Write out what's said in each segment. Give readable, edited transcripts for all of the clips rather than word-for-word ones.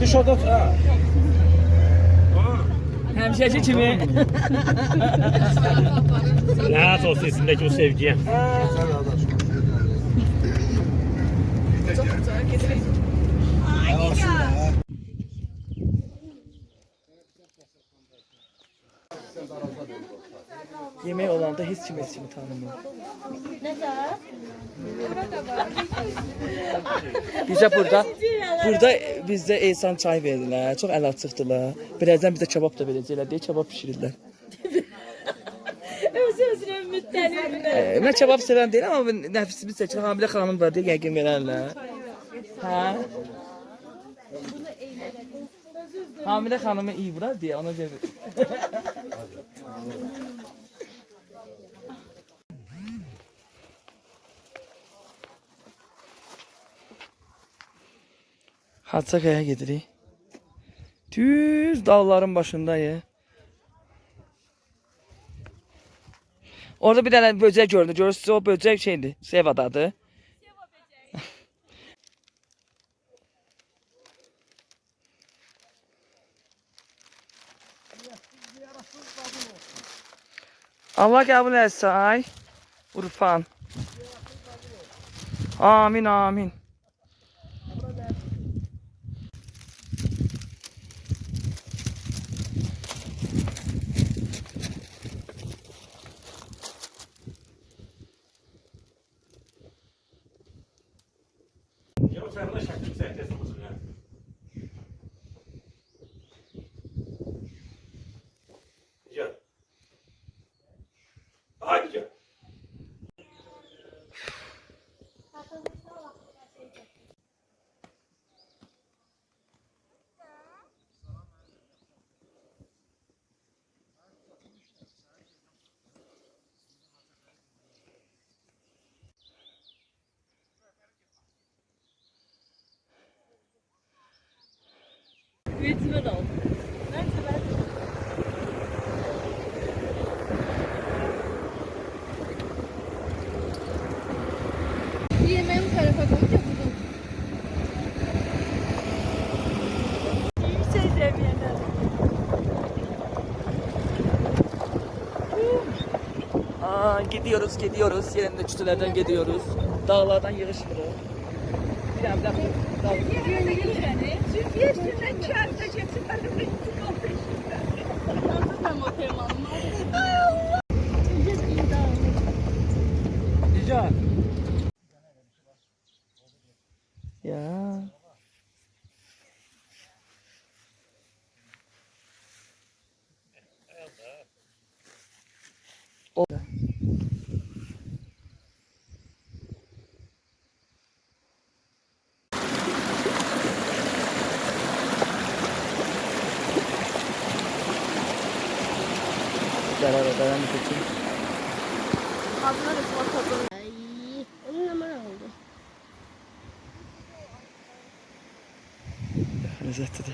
Dışarıda ha. Həmişəki kimi. Lanet olsun içindeki o sevgiye. Yemək olanda heç kim heç kimi tanımır. Burada bizdə Ehsan çay verdilər. Çox əl açıqdılar. Birazdan bizə kebab da verəcəklər deyə kebab bişirirlər. Öz-özünə ümidlənir. Mən kebab sevən deyiləm amma nəfsimi seçir. Hamilə xanım var deyə yəqin verərlər. Hə? Hamilə xanımı iyi vurar deyə ona görə. Hatsakaya gedirik. Düz dağların başındayıq. Orada bir dənə böcək gördüm. Görürsünüz o böcək şeydir. Sevadadır. Allah qəbul etsin ay. Urfan. Amin amin. Ya sen buna şaklı sertesi musun ya? Ya. Hadi ya. Üretime dal. Yemeği bu tarafa koyunca buldum. İyi şey demeyenler. Aa, gidiyoruz. Yerinde çütülerden gidiyoruz. Dağlardan yığışmırıq. Bir dakika. Türkiye üstünden kağıtta geçip arada Rica. Ya. O. Beraber geçelim. Adına da kulak tadını. Ay, onun numara oldu. Lezzetli.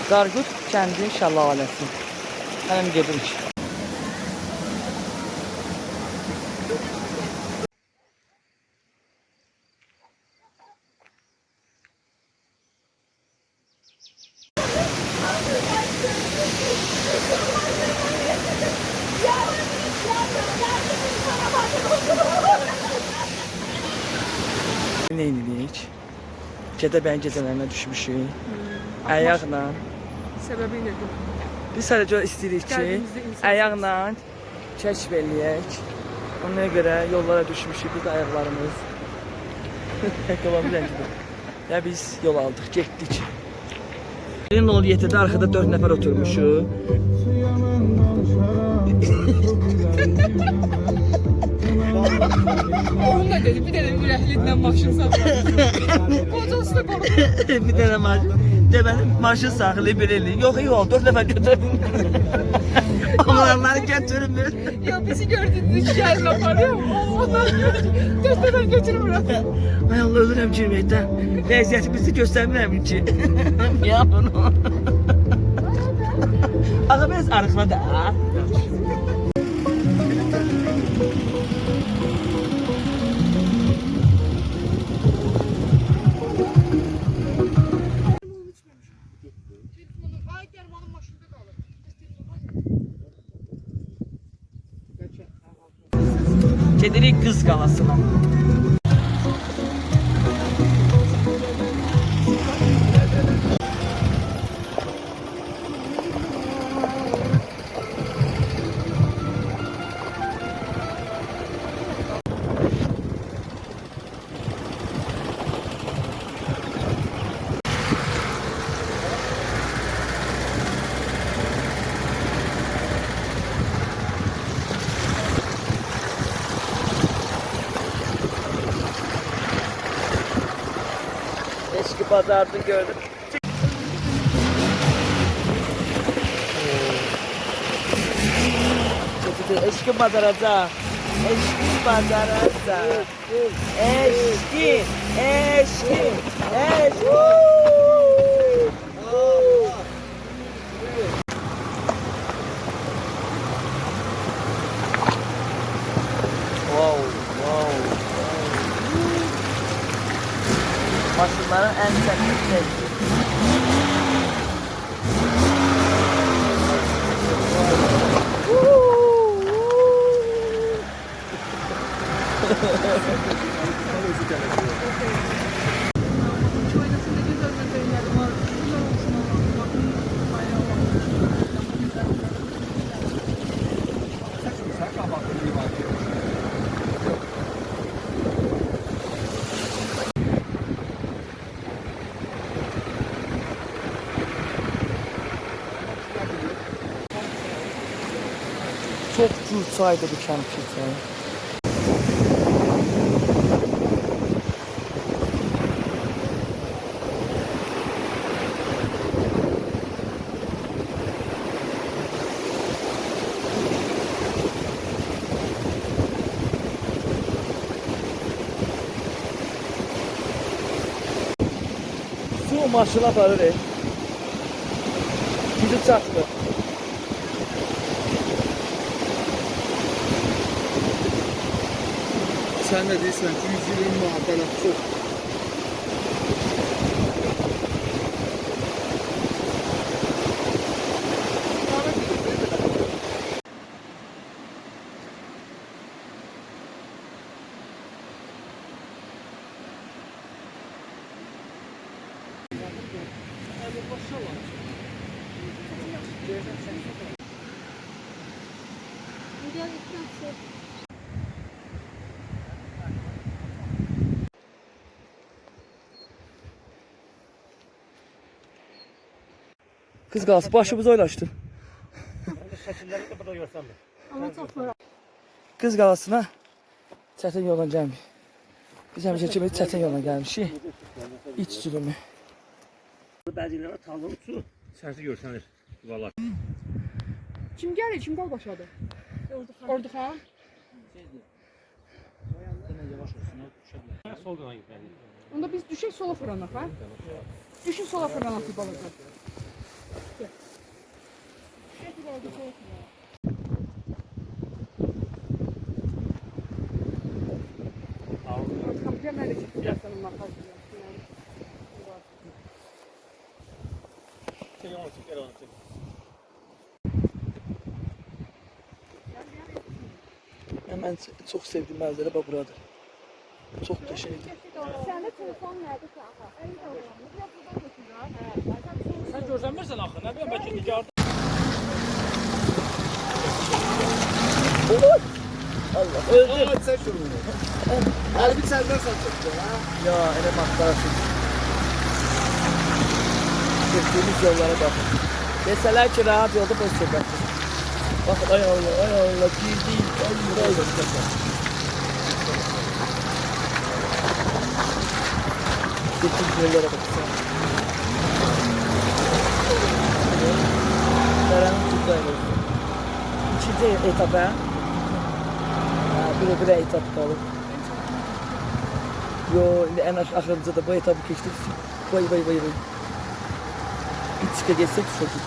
Qarqud kəndi şəlaləsi. Həlim gedirik. Neydik? Gədəbəyin gecələrinə düşmüşük. Ayaqla. Sebebi nedir? Biz sadəcə istəyirik ki, ayaqla kəşf eləyək. Ona görə yollara düşmüşük, biz ayaqlarımız. Ayaqqabımız rəngidir. Və biz yol aldıq, getdik. 07'də arkada 4 nəfər oturmuşuq. Onun da dedi, bir tane ürəkliklə maşın saxlamışsın. Kocası da qorxdu. Bir dənə maşın saxlayıb belə eləyir. Yox, 4 nəfər götürmür. Onları götürmür. Ya bizi gördünüz, şəhərlə aparıyor. Ondan gördük, 4 nəfər götürmürəm. Ay Allah, ölürəm girməkdən. Vəziyyətimizi göstərmirəm ki. Ya bunu. Ağa biraz arıqla da. Gedirik Qız Qalasına. Eski pazarda gördüm. Eski pazaraca. Eski pazaraca. Eski. Eski. Eski. Wow, wow. Maşınların en sevdiği. Çok cürsaydı bu kempçi. Su maşına aparır. Gücü çatdı. Sen de değilsen ki 120 muhabbet çok. Qız Qalası başımız oylaşdı. Şəkilləri də burada görsənmir. Ama çok var. Qız Qalasına çətin yolla gəlmiş. Biz həmişə kimi çətin yolla gəlmişik. İç sürümü. Bəziləri talın su sərsi görsənir. Yuvalar. Kim gelir? Kim dal başladı? Orduxan. Sol qana gitməli. Onda biz düşək sola fırlanaq, ha? Düşün sola fırlanaq bir balıqlar. Gel. Düşək bir balıqlar sola fırlanaq. Orduxan, bir nerede çıktı? Gel. Senin makal diyor. Çək onu, çək onu, çək. Mən çox sevdiyim mənzərə bax buradır. Çox qəşəngdir. Səndə telefon nerede ki? Sən görsənmirsən axı, nə biləm, bəlkə nigarda. Allah, öldüm. Ama sen şunu. Harbi senden satacak ya. Ya, elə maxtarasın. Çəkdiyimiz yollara baxın. Desələr ki, rahat yolda boş söhbətdir. Baxın, ay Allah, girdik, ay Allah. Çəkdiyimiz yollara baxın. Dərənin tutdayım olsun. İkinci etapa. Bir etap qalıb. Yo, indi ən axırıncı da bu etapı keçdik. Vay. Bir çıqa geçsek düşəcək.